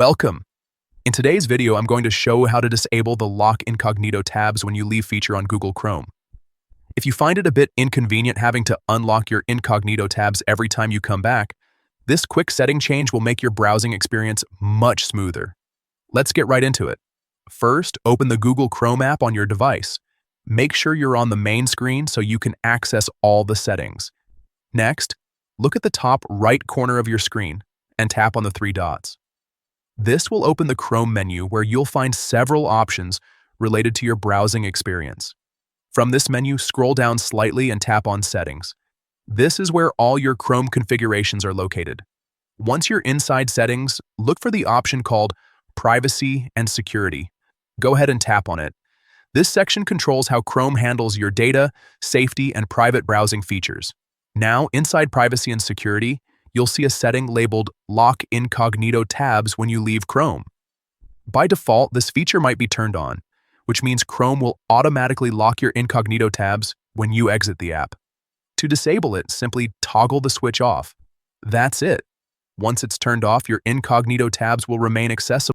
Welcome. In today's video, I'm going to show how to disable the Lock Incognito tabs when you leave feature on Google Chrome. If you find it a bit inconvenient having to unlock your incognito tabs every time you come back, this quick setting change will make your browsing experience much smoother. Let's get right into it. First, open the Google Chrome app on your device. Make sure you're on the main screen so you can access all the settings. Next, look at the top right corner of your screen and tap on the three dots. This will open the Chrome menu where you'll find several options related to your browsing experience. From this menu, scroll down slightly and tap on Settings. This is where all your Chrome configurations are located. Once you're inside Settings, look for the option called Privacy and Security. Go ahead and tap on it. This section controls how Chrome handles your data, safety, and private browsing features. Now, inside Privacy and Security, you'll see a setting labeled Lock Incognito tabs when you leave Chrome. By default, this feature might be turned on, which means Chrome will automatically lock your incognito tabs when you exit the app. To disable it, simply toggle the switch off. That's it. Once it's turned off, your incognito tabs will remain accessible.